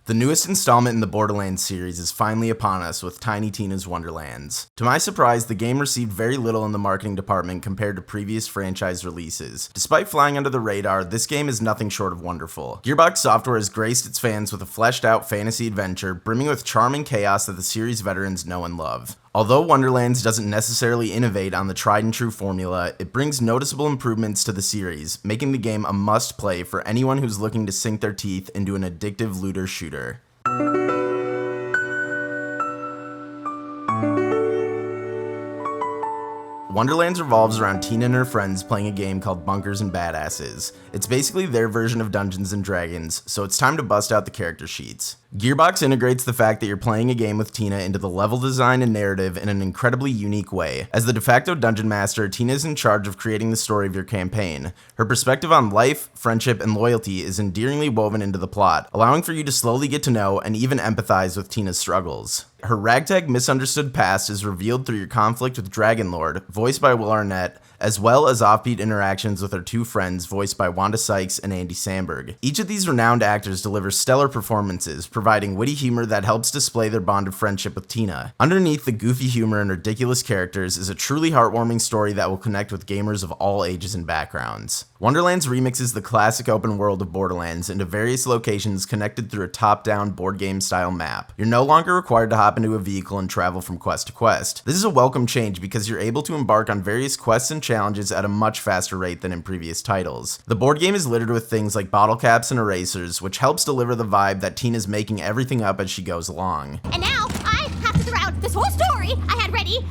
The newest installment in the Borderlands series is finally upon us with Tiny Tina's Wonderlands. To my surprise, the game received very little in the marketing department compared to previous franchise releases. Despite flying under the radar, this game is nothing short of wonderful. Gearbox Software has graced its fans with a fleshed-out fantasy adventure brimming with charm and chaos that the series veterans know and love. Although Wonderlands doesn't necessarily innovate on the tried-and-true formula, it brings noticeable improvements to the series, making the game a must-play for anyone who's looking to sink their teeth into an addictive looter shooter. Wonderlands revolves around Tina and her friends playing a game called Bunkers and Badasses. It's basically their version of Dungeons and Dragons, so it's time to bust out the character sheets. Gearbox integrates the fact that you're playing a game with Tina into the level design and narrative in an incredibly unique way. As the de facto dungeon master, Tina is in charge of creating the story of your campaign. Her perspective on life, friendship, and loyalty is endearingly woven into the plot, allowing for you to slowly get to know and even empathize with Tina's struggles. Her ragtag misunderstood past is revealed through your conflict with Dragonlord, voiced by Will Arnett, as well as offbeat interactions with her two friends voiced by Wanda Sykes and Andy Samberg. Each of these renowned actors delivers stellar performances, providing witty humor that helps display their bond of friendship with Tina. Underneath the goofy humor and ridiculous characters is a truly heartwarming story that will connect with gamers of all ages and backgrounds. Wonderlands remixes the classic open world of Borderlands into various locations connected through a top-down board game style map. You're no longer required to hop into a vehicle and travel from quest to quest. This is a welcome change because you're able to embark on various quests and challenges at a much faster rate than in previous titles. The board game is littered with things like bottle caps and erasers, which helps deliver the vibe that Tina's making everything up as she goes along. And now I have to throw out this whole story I had ready.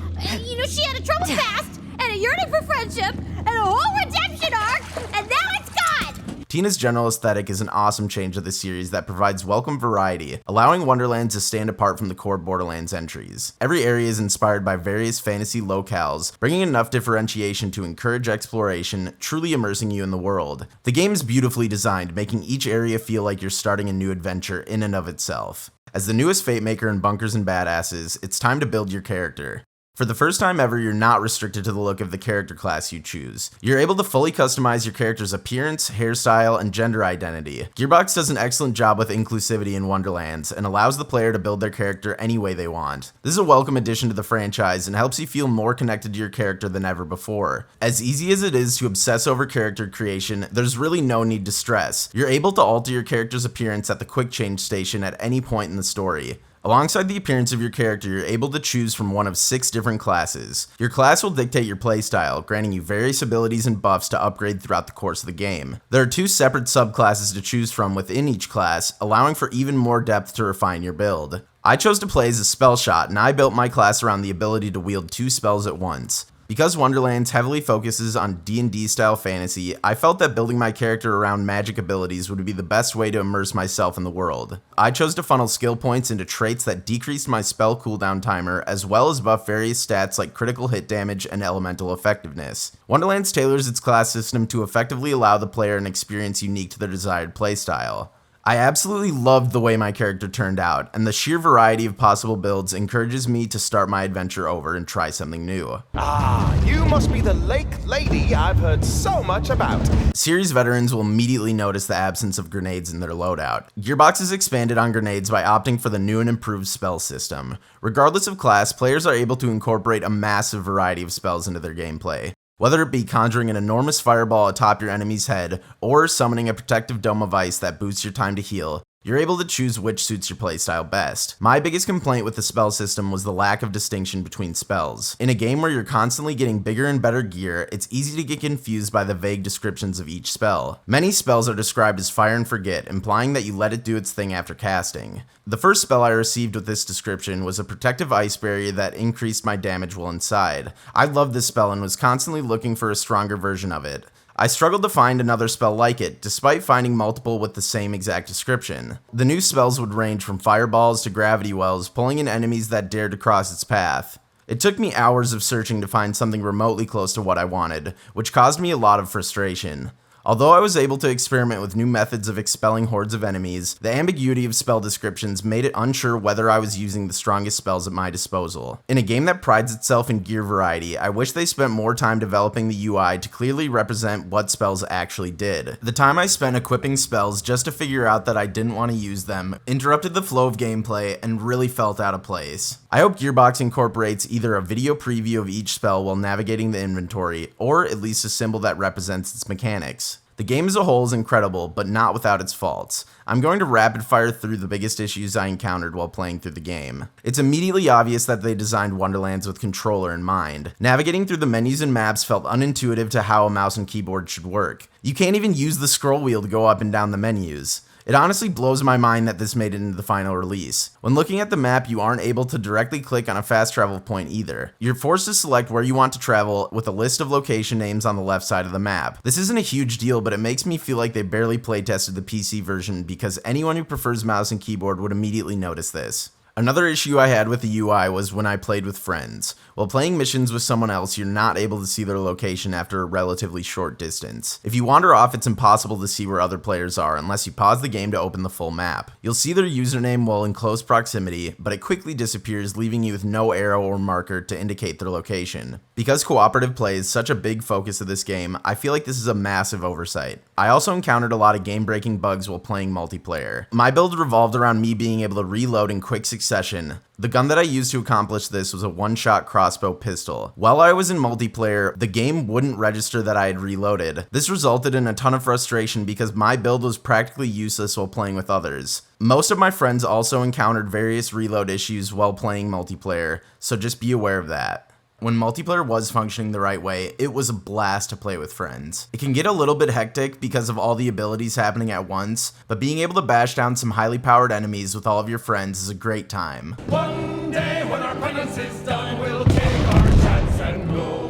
She had a troubled past, and a yearning for friendship, and a whole redemption arc, and now it's gone! Tina's general aesthetic is an awesome change to the series that provides welcome variety, allowing Wonderlands to stand apart from the core Borderlands entries. Every area is inspired by various fantasy locales, bringing enough differentiation to encourage exploration, truly immersing you in the world. The game is beautifully designed, making each area feel like you're starting a new adventure in and of itself. As the newest Fate Maker in Bunkers and Badasses, it's time to build your character. For the first time ever, you're not restricted to the look of the character class you choose. You're able to fully customize your character's appearance, hairstyle, and gender identity. Gearbox does an excellent job with inclusivity in Wonderlands and allows the player to build their character any way they want. This is a welcome addition to the franchise and helps you feel more connected to your character than ever before. As easy as it is to obsess over character creation, there's really no need to stress. You're able to alter your character's appearance at the quick change station at any point in the story. Alongside the appearance of your character, you're able to choose from one of 6 different classes. Your class will dictate your playstyle, granting you various abilities and buffs to upgrade throughout the course of the game. There are 2 separate subclasses to choose from within each class, allowing for even more depth to refine your build. I chose to play as a spell shot, and I built my class around the ability to wield 2 spells at once. Because Wonderlands heavily focuses on D&D style fantasy, I felt that building my character around magic abilities would be the best way to immerse myself in the world. I chose to funnel skill points into traits that decreased my spell cooldown timer, as well as buff various stats like critical hit damage and elemental effectiveness. Wonderlands tailors its class system to effectively allow the player an experience unique to their desired playstyle. I absolutely loved the way my character turned out, and the sheer variety of possible builds encourages me to start my adventure over and try something new. Ah, you must be the lake lady I've heard so much about. Series veterans will immediately notice the absence of grenades in their loadout. Gearbox has expanded on grenades by opting for the new and improved spell system. Regardless of class, players are able to incorporate a massive variety of spells into their gameplay. Whether it be conjuring an enormous fireball atop your enemy's head, or summoning a protective dome of ice that boosts your time to heal, you're able to choose which suits your playstyle best. My biggest complaint with the spell system was the lack of distinction between spells. In a game where you're constantly getting bigger and better gear, it's easy to get confused by the vague descriptions of each spell. Many spells are described as fire and forget, implying that you let it do its thing after casting. The first spell I received with this description was a protective ice barrier that increased my damage while inside. I loved this spell and was constantly looking for a stronger version of it. I struggled to find another spell like it, despite finding multiple with the same exact description. The new spells would range from fireballs to gravity wells, pulling in enemies that dared to cross its path. It took me hours of searching to find something remotely close to what I wanted, which caused me a lot of frustration. Although I was able to experiment with new methods of expelling hordes of enemies, the ambiguity of spell descriptions made it unsure whether I was using the strongest spells at my disposal. In a game that prides itself in gear variety, I wish they spent more time developing the UI to clearly represent what spells actually did. The time I spent equipping spells just to figure out that I didn't want to use them interrupted the flow of gameplay and really felt out of place. I hope Gearbox incorporates either a video preview of each spell while navigating the inventory, or at least a symbol that represents its mechanics. The game as a whole is incredible, but not without its faults. I'm going to rapid fire through the biggest issues I encountered while playing through the game. It's immediately obvious that they designed Wonderlands with controller in mind. Navigating through the menus and maps felt unintuitive to how a mouse and keyboard should work. You can't even use the scroll wheel to go up and down the menus. It honestly blows my mind that this made it into the final release. When looking at the map, you aren't able to directly click on a fast travel point either. You're forced to select where you want to travel with a list of location names on the left side of the map. This isn't a huge deal, but it makes me feel like they barely playtested the PC version because anyone who prefers mouse and keyboard would immediately notice this. Another issue I had with the UI was when I played with friends. While playing missions with someone else, you're not able to see their location after a relatively short distance. If you wander off, it's impossible to see where other players are unless you pause the game to open the full map. You'll see their username while in close proximity, but it quickly disappears, leaving you with no arrow or marker to indicate their location. Because cooperative play is such a big focus of this game, I feel like this is a massive oversight. I also encountered a lot of game-breaking bugs while playing multiplayer. My build revolved around me being able to reload in quick succession. The gun that I used to accomplish this was a one-shot crossbow pistol. While I was in multiplayer, the game wouldn't register that I had reloaded. This resulted in a ton of frustration because my build was practically useless while playing with others. Most of my friends also encountered various reload issues while playing multiplayer, so just be aware of that. When multiplayer was functioning the right way, it was a blast to play with friends. It can get a little bit hectic because of all the abilities happening at once, but being able to bash down some highly powered enemies with all of your friends is a great time. One day when our penance is done, we'll take our chance and go.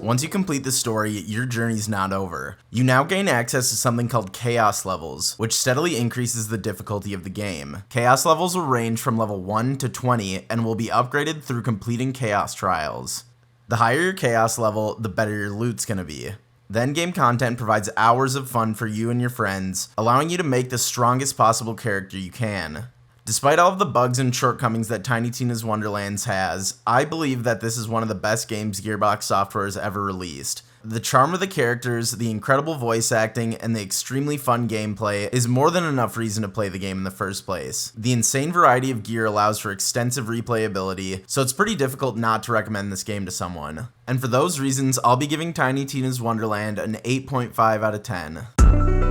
Once you complete the story, your journey's not over. You now gain access to something called Chaos Levels, which steadily increases the difficulty of the game. Chaos Levels will range from level 1 to 20 and will be upgraded through completing Chaos Trials. The higher your Chaos level, the better your loot's gonna be. The endgame content provides hours of fun for you and your friends, allowing you to make the strongest possible character you can. Despite all of the bugs and shortcomings that Tiny Tina's Wonderlands has, I believe that this is one of the best games Gearbox Software has ever released. The charm of the characters, the incredible voice acting, and the extremely fun gameplay is more than enough reason to play the game in the first place. The insane variety of gear allows for extensive replayability, so it's pretty difficult not to recommend this game to someone. And for those reasons, I'll be giving Tiny Tina's Wonderland an 8.5 out of 10.